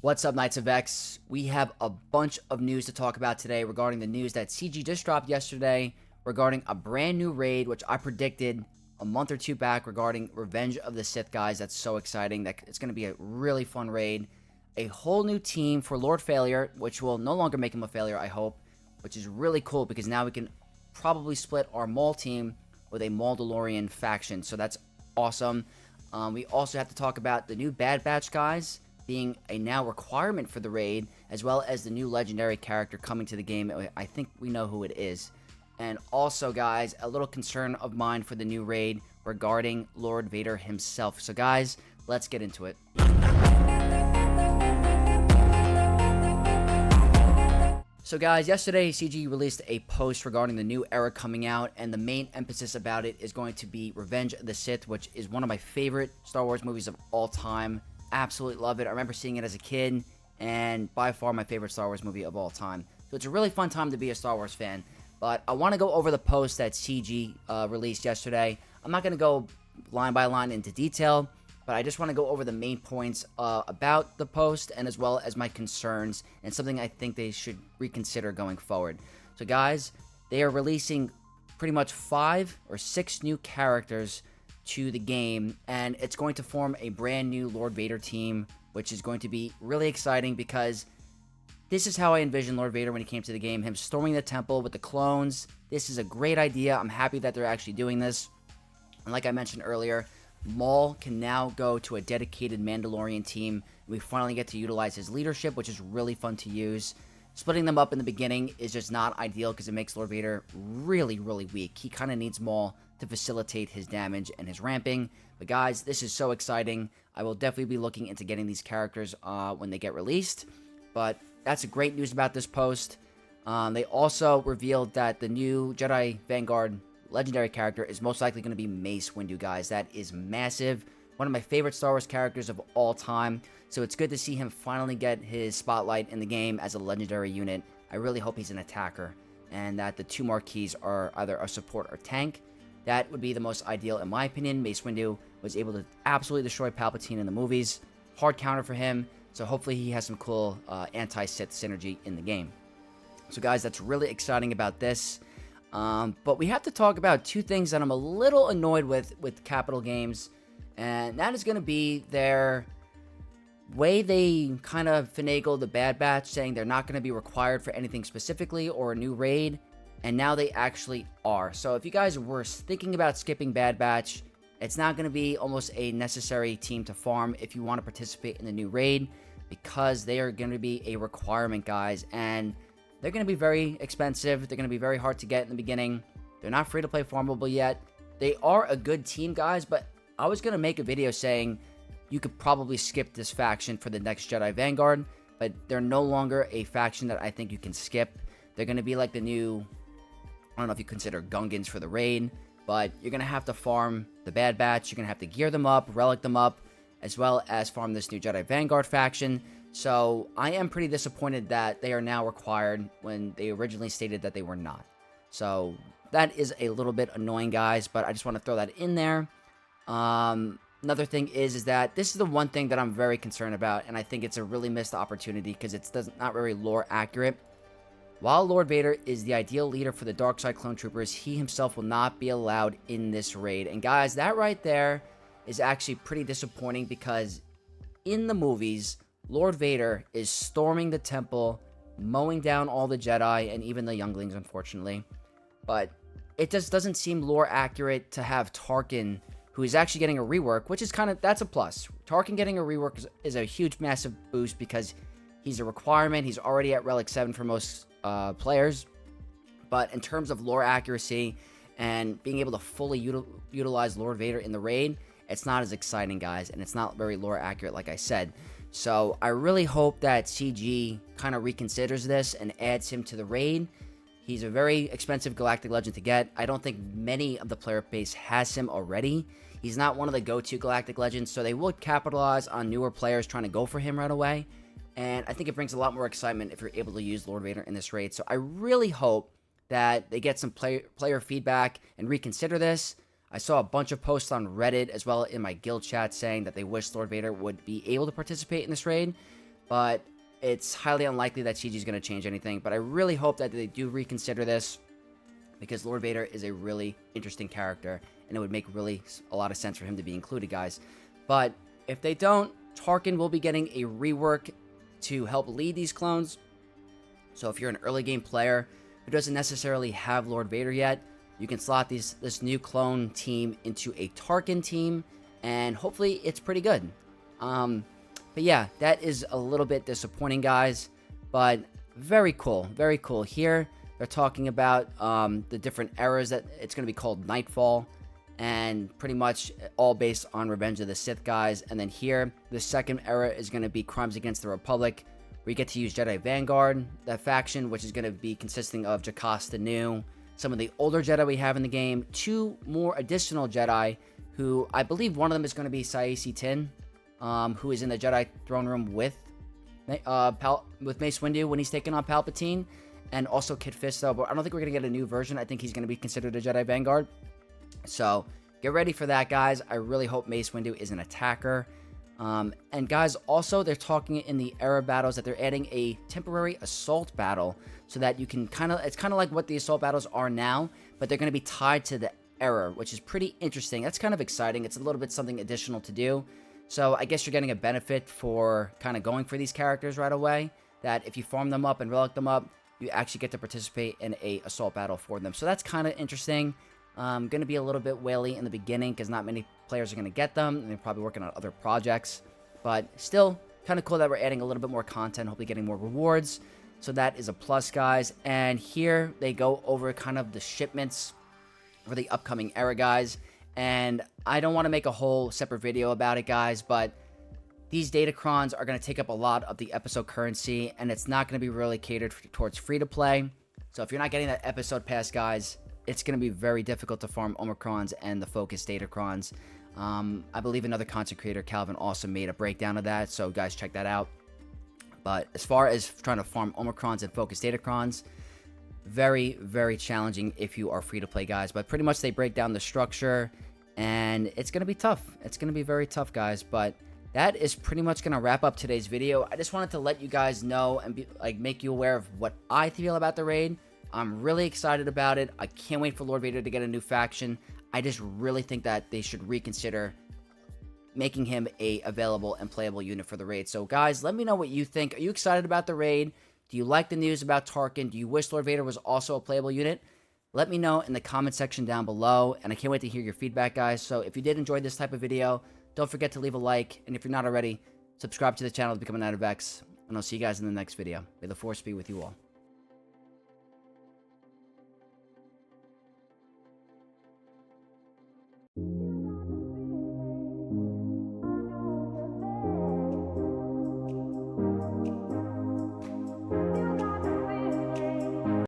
What's up, Knights of X? We have a bunch of news to talk about today regarding the news that CG just dropped yesterday regarding a brand new raid, which I predicted a month or two back regarding Revenge of the Sith, guys. That's so exciting. That it's going to be a really fun raid. A whole new team for Lord Failure, which will no longer make him a failure, I hope, which is really cool because now we can probably split our Maul team with a Mandalorian faction. So that's awesome. We also have to talk about the new Bad Batch guys being a now requirement for the raid, as well as the new legendary character coming to the game. I think we know who it is. And also, guys, a little concern of mine for the new raid regarding Lord Vader himself. So, guys, let's get into it. So, guys, yesterday CG released a post regarding the new era coming out, and the main emphasis about it is going to be Revenge of the Sith, which is one of my favorite Star Wars movies of all time. Absolutely love it. I remember seeing it as a kid, and by far my favorite Star Wars movie of all time. So it's a really fun time to be a Star Wars fan. But I want to go over the post that CG released yesterday. I'm not going to go line by line into detail, but I just want to go over the main points about the post, and as well as my concerns, and something I think they should reconsider going forward. So guys, they are releasing pretty much 5 or 6 new characters to the game, and it's going to form a brand new Lord Vader team, which is going to be really exciting because this is how I envisioned Lord Vader when he came to the game, him storming the temple with the clones. This is a great idea. I'm happy that they're actually doing this. And like I mentioned earlier, Maul can now go to a dedicated Mandalorian team. We finally get to utilize his leadership, which is really fun to use. Splitting them up in the beginning is just not ideal because it makes Lord Vader really, really weak. He kind of needs Maul to facilitate his damage and his ramping. But guys, this is so exciting. I will definitely be looking into getting these characters when they get released. But that's great news about this post. They also revealed that the new Jedi Vanguard legendary character is most likely going to be Mace Windu, guys. That is massive. One of my favorite Star Wars characters of all time. So it's good to see him finally get his spotlight in the game as a legendary unit. I really hope he's an attacker, and that the 2 marquees are either a support or tank. That would be the most ideal in my opinion. Mace Windu was able to absolutely destroy Palpatine in the movies. Hard counter for him, so hopefully he has some cool anti-Sith synergy in the game. So guys, that's really exciting about this. But we have to talk about 2 things that I'm a little annoyed with Capital Games, and that is going to be their way they kind of finagle the Bad Batch, saying they're not going to be required for anything specifically or a new raid. And now they actually are. So if you guys were thinking about skipping Bad Batch, it's not going to be almost a necessary team to farm if you want to participate in the new raid, because they are going to be a requirement, guys. And they're going to be very expensive. They're going to be very hard to get in the beginning. They're not free to play farmable yet. They are a good team, guys, but I was going to make a video saying you could probably skip this faction for the next Jedi Vanguard, but they're no longer a faction that I think you can skip. They're going to be like the new, I don't know if you consider Gungans for the raid, but you're going to have to farm the Bad Batch. You're going to have to gear them up, relic them up, as well as farm this new Jedi Vanguard faction. So I am pretty disappointed that they are now required when they originally stated that they were not. So that is a little bit annoying, guys, but I just want to throw that in there. Another thing is that this is the one thing that I'm very concerned about, and I think it's a really missed opportunity because it's not very lore accurate. While Lord Vader is the ideal leader for the Dark Side Clone Troopers, he himself will not be allowed in this raid. And guys, that right there is actually pretty disappointing because in the movies, Lord Vader is storming the temple, mowing down all the Jedi, and even the younglings, unfortunately. But it just doesn't seem lore accurate to have Tarkin, who is actually getting a rework, which is that's a plus. Tarkin getting a rework is a huge, massive boost because he's a requirement. He's already at Relic 7 for most players. But in terms of lore accuracy and being able to fully utilize Lord Vader in the raid, it's not as exciting, guys, and it's not very lore accurate, like I said. So I really hope that CG kind of reconsiders this and adds him to the raid. He's a very expensive Galactic Legend to get. I don't think many of the player base has him already. He's not one of the go-to Galactic Legends, so they would capitalize on newer players trying to go for him right away. And I think it brings a lot more excitement if you're able to use Lord Vader in this raid. So I really hope that they get some player feedback and reconsider this. I saw a bunch of posts on Reddit as well in my guild chat saying that they wish Lord Vader would be able to participate in this raid. but it's highly unlikely that CG is going to change anything. But I really hope that they do reconsider this, because Lord Vader is a really interesting character, and it would make really a lot of sense for him to be included, guys. But if they don't, Tarkin will be getting a rework to help lead these clones. So if you're an early game player who doesn't necessarily have Lord Vader yet, you can slot this new clone team into a Tarkin team, and hopefully it's pretty good. But yeah, that is a little bit disappointing, guys, but very cool. Very cool. Here, they're talking about the different eras that it's going to be called Nightfall, and pretty much all based on Revenge of the Sith, guys. And then here, the second era is going to be Crimes Against the Republic, where you get to use Jedi Vanguard, that faction, which is going to be consisting of Jocasta Nu, some of the older Jedi we have in the game, 2 more additional Jedi, who I believe one of them is going to be Saesi Tin, who is in the Jedi throne room with Mace Windu when he's taking on Palpatine, and also Kit Fisto. But I don't think we're going to get a new version. I think he's going to be considered a Jedi Vanguard. So get ready for that, guys. I really hope Mace Windu is an attacker. And guys, also they're talking in the era battles that they're adding a temporary assault battle, so that you can it's kind of like what the assault battles are now, but they're going to be tied to the era, which is pretty interesting. That's kind of exciting. It's a little bit something additional to do. So I guess you're getting a benefit for kind of going for these characters right away, that if you farm them up and relic them up, you actually get to participate in a assault battle for them. So that's kind of interesting. Going to be a little bit whaley in the beginning, because not many players are going to get them, and they're probably working on other projects. But still, kind of cool that we're adding a little bit more content, hopefully getting more rewards. So that is a plus, guys. And here they go over kind of the shipments for the upcoming era, guys. And I don't want to make a whole separate video about it, guys, but these datacrons are going to take up a lot of the episode currency, and it's not going to be really catered towards free-to-play. So if you're not getting that episode pass, guys, it's going to be very difficult to farm Omicrons and the Focus datacrons. I believe another content creator, Calvin, also made a breakdown of that, so guys, check that out. But as far as trying to farm Omicrons and Focus datacrons, very, very challenging if you are free-to-play, guys. But pretty much they break down the structure, and it's going to be tough. It's going to be very tough, guys. But that is pretty much going to wrap up today's video. I just wanted to let you guys know and make you aware of what I feel about the raid. I'm really excited about it. I can't wait for Lord Vader to get a new faction. I just really think that they should reconsider making him a available and playable unit for the raid. So guys, let me know what you think. Are you excited about the raid? Do you like the news about Tarkin? Do you wish Lord Vader was also a playable unit? Let me know in the comment section down below, and I can't wait to hear your feedback, guys. So if you did enjoy this type of video, don't forget to leave a like, and if you're not already, subscribe to the channel to become an Advex, and I'll see you guys in the next video. May the Force be with you all.